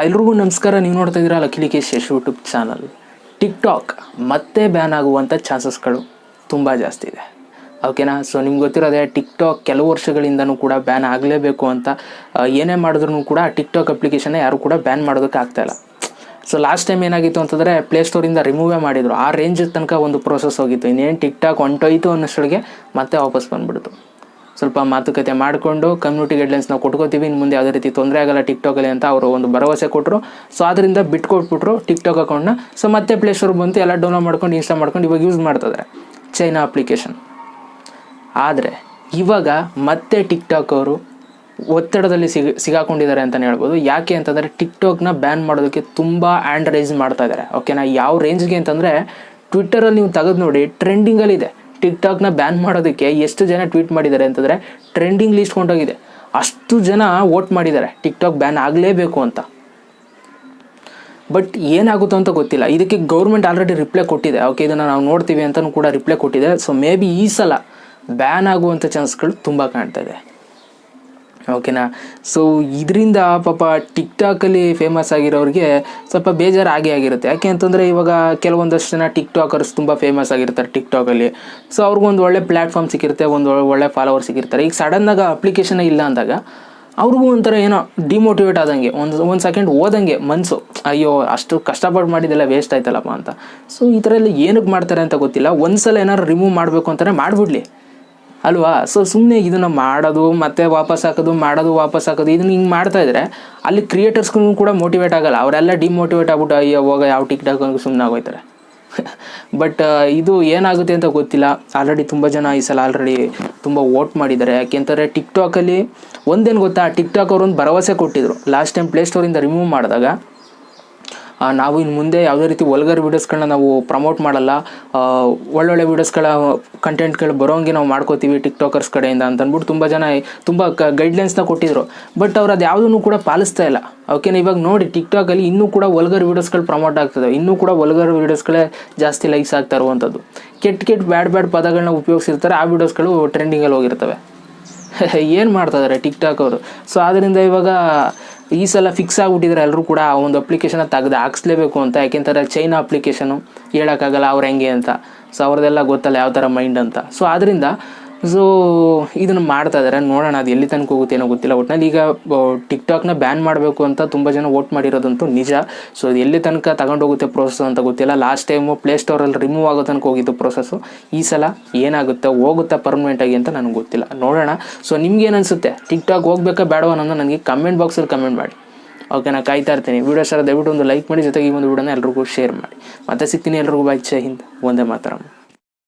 ಎಲ್ರಿಗೂ ನಮಸ್ಕಾರ. ನೀವು ನೋಡ್ತಾ ಇದ್ದೀರಾ ಲಕ್ಕೇಶ್ ಯಶ್ ಯೂಟ್ಯೂಬ್ ಚಾನಲ್. ಟಿಕ್ಟಾಕ್ ಮತ್ತೆ ಬ್ಯಾನ್ ಆಗುವಂಥ ಚಾನ್ಸಸ್ಗಳು ತುಂಬ ಜಾಸ್ತಿ ಇದೆ, ಓಕೆನಾ. ಸೊ ನಿಮ್ಗೆ ಗೊತ್ತಿರೋದೇ, ಟಿಕ್ಟಾಕ್ ಕೆಲವು ವರ್ಷಗಳಿಂದನೂ ಕೂಡ ಬ್ಯಾನ್ ಆಗಲೇಬೇಕು ಅಂತ ಏನೇ ಮಾಡಿದ್ರೂ ಕೂಡ ಟಿಕ್ಟಾಕ್ ಅಪ್ಲಿಕೇಶನ್ನ ಯಾರು ಕೂಡ ಬ್ಯಾನ್ ಮಾಡೋದಕ್ಕೆ ಆಗ್ತಾಯಿಲ್ಲ. ಸೊ ಲಾಸ್ಟ್ ಟೈಮ್ ಏನಾಗಿತ್ತು ಅಂತಂದರೆ ಪ್ಲೇಸ್ಟೋರಿಂದ ರಿಮೂವೇ ಮಾಡಿದರು. ಆ ರೇಂಜ್ ತನಕ ಒಂದು ಪ್ರೋಸೆಸ್ ಹೋಗಿತ್ತು. ಇನ್ನೇನು ಟಿಕ್ಟಾಕ್ ಹೊಂಟೋಯ್ತು ಅನ್ನೋಷ್ಟೊಳಗೆ ಮತ್ತೆ ವಾಪಸ್ ಬಂದುಬಿಡ್ತು. ಸ್ವಲ್ಪ ಮಾತುಕತೆ ಮಾಡಿಕೊಂಡು ಕಮ್ಯುನಿಟಿ ಗೈಡ್ಲೈನ್ಸ್ ನಾವು ಕೊಟ್ಕೋತೀವಿ, ಇನ್ನು ಮುಂದೆ ಯಾವುದೇ ರೀತಿ ತೊಂದರೆ ಆಗಲ್ಲ ಟಿಕ್ಟಾಕಲ್ಲಿ ಅಂತ ಅವರು ಒಂದು ಭರವಸೆ ಕೊಟ್ಟರು. ಸೊ ಅದರಿಂದ ಬಿಟ್ಕೊಟ್ಬಿಟ್ರು ಟಿಕ್ಟಾಕ್ ಅಕೌಂಟ್ನ. ಸೊ ಮತ್ತೆ ಪ್ಲೇಸ್ಟೋರ್ ಬಂತು, ಎಲ್ಲ ಡೌನ್ಲೋಡ್ ಮಾಡ್ಕೊಂಡು ಇನ್ಸ್ಟಾಲ್ ಮಾಡ್ಕೊಂಡು ಇವಾಗ ಯೂಸ್ ಮಾಡ್ತಿದ್ದಾರೆ ಚೈನಾ ಅಪ್ಲಿಕೇಶನ್. ಆದರೆ ಇವಾಗ ಮತ್ತೆ ಟಿಕ್ಟಾಕ್ ಅವರು ಒತ್ತಡದಲ್ಲಿ ಸಿಗಾಕೊಂಡಿದ್ದಾರೆ ಅಂತಲೇ ಹೇಳ್ಬೋದು. ಯಾಕೆ ಅಂತಂದರೆ ಟಿಕ್ಟಾಕ್ನ ಬ್ಯಾನ್ ಮಾಡೋದಕ್ಕೆ ತುಂಬ ಹ್ಯಾಂಡ್ ರೈಸ್ ಮಾಡ್ತಾ ಇದ್ದಾರೆ, ಓಕೆನಾ. ಯಾವ ರೇಂಜ್ಗೆ ಅಂತಂದರೆ ಟ್ವಿಟ್ಟರಲ್ಲಿ ನೀವು ತೆಗೆದು ನೋಡಿ, ಟ್ರೆಂಡಿಂಗಲ್ಲಿದೆ. ಟಿಕ್ಟಾಕ್ನ ಬ್ಯಾನ್ ಮಾಡೋದಕ್ಕೆ ಎಷ್ಟು ಜನ ಟ್ವೀಟ್ ಮಾಡಿದ್ದಾರೆ ಅಂತಂದರೆ ಟ್ರೆಂಡಿಂಗ್ ಲಿಸ್ಟ್ ಕೊಂಡೋಗಿದೆ. ಅಷ್ಟು ಜನ ವೋಟ್ ಮಾಡಿದ್ದಾರೆ ಟಿಕ್ಟಾಕ್ ಬ್ಯಾನ್ ಆಗಲೇಬೇಕು ಅಂತ. ಬಟ್ ಏನಾಗುತ್ತೋ ಅಂತ ಗೊತ್ತಿಲ್ಲ. ಇದಕ್ಕೆ ಗೌರ್ಮೆಂಟ್ ಆಲ್ರೆಡಿ ರಿಪ್ಲೈ ಕೊಟ್ಟಿದೆ, ಓಕೆ ಇದನ್ನು ನಾವು ನೋಡ್ತೀವಿ ಅಂತಲೂ ಕೂಡ ರಿಪ್ಲೈ ಕೊಟ್ಟಿದೆ. ಸೊ ಮೇ ಬಿ ಈ ಸಲ ಬ್ಯಾನ್ ಆಗುವಂಥ ಚಾನ್ಸ್ಗಳು ತುಂಬ ಕಾಣ್ತಾ ಇದೆ, ಓಕೆನಾ. ಸೊ ಇದರಿಂದ ಪಾಪ ಟಿಕ್ಟಾಕಲ್ಲಿ ಫೇಮಸ್ ಆಗಿರೋರಿಗೆ ಸ್ವಲ್ಪ ಬೇಜಾರು ಆಗಿರುತ್ತೆ. ಯಾಕೆ ಅಂತಂದರೆ ಇವಾಗ ಕೆಲವೊಂದಷ್ಟು ಜನ ಟಿಕ್ಟಾಕರ್ಸ್ ತುಂಬ ಫೇಮಸ್ ಆಗಿರ್ತಾರೆ ಟಿಕ್ಟಾಕಲ್ಲಿ. ಸೊ ಅವ್ರಿಗೊಂದು ಒಳ್ಳೆ ಪ್ಲ್ಯಾಟ್ಫಾರ್ಮ್ ಸಿಕ್ಕಿರುತ್ತೆ, ಒಂದು ಒಳ್ಳೆ ಫಾಲೋವರ್ ಸಿಕ್ಕಿರ್ತಾರೆ. ಈಗ ಸಡನ್ನಾಗ ಅಪ್ಲಿಕೇಶನ್ ಇಲ್ಲ ಅಂದಾಗ ಅವ್ರಿಗೂ ಒಂಥರ ಏನೋ ಡಿಮೋಟಿವೇಟ್ ಆದಂಗೆ, ಒಂದು ಸೆಕೆಂಡ್ ಹೋದಂಗೆ ಮನಸ್ಸು, ಅಯ್ಯೋ ಅಷ್ಟು ಕಷ್ಟಪಟ್ಟು ಮಾಡಿದ್ದೆಲ್ಲ ವೇಸ್ಟ್ ಆಯ್ತಲ್ಲಪ್ಪ ಅಂತ. ಸೊ ಈ ಥರ ಎಲ್ಲ ಏನಕ್ಕೆ ಮಾಡ್ತಾರೆ ಅಂತ ಗೊತ್ತಿಲ್ಲ. ಒಂದು ಸಲ ಏನಾದ್ರು ರಿಮೂವ್ ಮಾಡಬೇಕು ಅಂತಾರೆ ಮಾಡಿಬಿಡ್ಲಿ ಅಲ್ವಾ. ಸೊ ಸುಮ್ಮನೆ ಇದನ್ನು ಮಾಡೋದು ಮತ್ತೆ ವಾಪಸ್ ಹಾಕೋದು, ಮಾಡೋದು ವಾಪಸ್ ಹಾಕೋದು, ಇದನ್ನು ಹಿಂಗೆ ಮಾಡ್ತಾಯಿದ್ರೆ ಅಲ್ಲಿ ಕ್ರಿಯೇಟರ್ಸ್ಗೂ ಕೂಡ ಮೋಟಿವೇಟ್ ಆಗೋಲ್ಲ. ಅವರೆಲ್ಲ ಡಿಮೋಟಿವೇಟ್ ಆಗ್ಬಿಟ್ಟು ಅಯ್ಯೋ ಹೋಗ ಯಾವ ಟಿಕ್ಟಾಕ್ ಸುಮ್ಮನೆ ಆಗೋಯ್ತಾರೆ. ಬಟ್ ಇದು ಏನಾಗುತ್ತೆ ಅಂತ ಗೊತ್ತಿಲ್ಲ. ಆಲ್ರೆಡಿ ತುಂಬ ಜನ ಈ ಸಲ ಆಲ್ರೆಡಿ ತುಂಬ ವೋಟ್ ಮಾಡಿದ್ದಾರೆ. ಯಾಕೆಂತಂದರೆ ಟಿಕ್ಟಾಕಲ್ಲಿ ಒಂದೇನು ಗೊತ್ತಾ, ಟಿಕ್ಟಾಕ್ ಅವರೊಂದು ಭರವಸೆ ಕೊಟ್ಟಿದ್ರು. ಲಾಸ್ಟ್ ಟೈಮ್ ಪ್ಲೇಸ್ಟೋರಿಂದ ರಿಮೂವ್ ಮಾಡಿದಾಗ ನಾವು ಇನ್ನು ಮುಂದೆ ಯಾವುದೇ ರೀತಿ ವಲ್ಗರ್ ವೀಡಿಯೋಸ್ಗಳನ್ನ ನಾವು ಪ್ರಮೋಟ್ ಮಾಡಲ್ಲ, ಒಳ್ಳೊಳ್ಳೆ ವೀಡಿಯೋಸ್ಗಳ ಕಂಟೆಂಟ್ಗಳು ಬರೋಂಗೆ ನಾವು ಮಾಡ್ಕೋತೀವಿ ಟಿಕ್ಟಾಕರ್ಸ್ ಕಡೆಯಿಂದ ಅಂತ ಅಂದ್ಬಿಟ್ಟು ತುಂಬ ಜನ ತುಂಬ ಗೈಡ್ಲೈನ್ಸ್ನ ಕೊಟ್ಟಿದ್ರು. ಬಟ್ ಅವ್ರು ಅದು ಯಾವುದನ್ನು ಕೂಡ ಪಾಲಿಸ್ತಾ ಇಲ್ಲ, ಓಕೆನಾ. ಇವಾಗ ನೋಡಿ ಟಿಕ್ಟಾಕಲ್ಲಿ ಇನ್ನೂ ಕೂಡ ವಲ್ಗರ್ ವೀಡಿಯೋಸ್ಗಳು ಪ್ರಮೋಟ್ ಆಗ್ತದೆ, ಇನ್ನೂ ಕೂಡ ವಲ್ಗರ್ ವೀಡಿಯೋಸ್ಗಳೇ ಜಾಸ್ತಿ ಲೈಕ್ಸ್ ಆಗ್ತಾ ಇರುವಂಥದ್ದು. ಕೆಟ್ಟ ಬ್ಯಾಡ್ ಪದಗಳನ್ನ ಉಪಯೋಗಿಸಿರ್ತಾರೆ, ಆ ವೀಡಿಯೋಸ್ಗಳು ಟ್ರೆಂಡಿಂಗಲ್ಲಿ ಹೋಗಿರ್ತವೆ. ಏನು ಮಾಡ್ತಾಯಿದ್ದಾರೆ ಟಿಕ್ಟಾಕ್ ಅವರು. ಸೊ ಆದ್ದರಿಂದ ಇವಾಗ ಈ ಸಲ ಫಿಕ್ಸ್ ಆಗಿಬಿಟ್ಟಿದ್ದಾರೆ ಎಲ್ಲರೂ ಕೂಡ ಆ ಒಂದು ಅಪ್ಲಿಕೇಶನ್ನ ತೆಗೆದು ಹಾಕ್ಸ್ಲೇಬೇಕು ಅಂತ. ಯಾಕೆಂತಾರೆ ಚೈನಾ ಅಪ್ಲಿಕೇಶನು ಹೇಳೋಕ್ಕಾಗಲ್ಲ ಅವ್ರು ಹೆಂಗೆ ಅಂತ. ಸೊ ಅವ್ರದ್ದೆಲ್ಲ ಗೊತ್ತಲ್ಲ ಯಾವ ಥರ ಮೈಂಡ್ ಅಂತ. ಸೊ ಆದ್ದರಿಂದ ಇದನ್ನು ಮಾಡ್ತಾ ಇದ್ದಾರೆ. ನೋಡೋಣ ಅದು ಎಲ್ಲಿ ತನಕ ಹೋಗುತ್ತೆ ಏನೋ ಗೊತ್ತಿಲ್ಲ. ಒಟ್ಟಿನಲ್ಲಿ ಈಗ ಟಿಕ್ಟಾಕ್ನ ಬ್ಯಾನ್ ಮಾಡಬೇಕು ಅಂತ ತುಂಬ ಜನ ವೋಟ್ ಮಾಡಿರೋದಂತೂ ನಿಜ. ಸೊ ಅದು ಎಲ್ಲಿ ತನಕ ತಗೊಂಡೋಗುತ್ತೆ ಪ್ರೋಸೆಸ್ ಅಂತ ಗೊತ್ತಿಲ್ಲ. ಲಾಸ್ಟ್ ಟೈಮು ಪ್ಲೇಸ್ಟೋರಲ್ಲಿ ರಿಮೂವ್ ಆಗೋ ತನಕ ಹೋಗಿತ್ತು ಪ್ರೋಸೆಸ್ಸು. ಈ ಸಲ ಏನಾಗುತ್ತೆ, ಹೋಗುತ್ತಾ ಪರ್ಮನೆಂಟಾಗಿ ಅಂತ ನನಗೆ ಗೊತ್ತಿಲ್ಲ, ನೋಡೋಣ. ಸೊ ನಿಮ್ಗೇನು ಅನಿಸುತ್ತೆ, ಟಿಕ್ಟಾಕ್ ಹೋಗ್ಬೇಕಾ ಬೇಡವಾ ಅನ್ನೋದು ನನಗೆ ಕಮೆಂಟ್ ಬಾಕ್ಸಲ್ಲಿ ಕಮೆಂಟ್ ಮಾಡಿ, ಓಕೆ. ನಾನು ಕಾಯ್ತಾ ಇರ್ತೀನಿ. ವೀಡಿಯೋ ಸರ್ ದಯವಿಟ್ಟು ಒಂದು ಲೈಕ್ ಮಾಡಿ, ಜೊತೆಗೆ ಈ ಒಂದು ವೀಡಿಯೋನ ಎಲ್ರಿಗೂ ಶೇರ್ ಮಾಡಿ. ಮತ್ತೆ ಸಿಗ್ತೀನಿ. ಎಲ್ರಿಗೂ ಬಾಯ್, ಜೈ ಹಿಂದ್, ಒಂದೇ ಮಾತರಂ.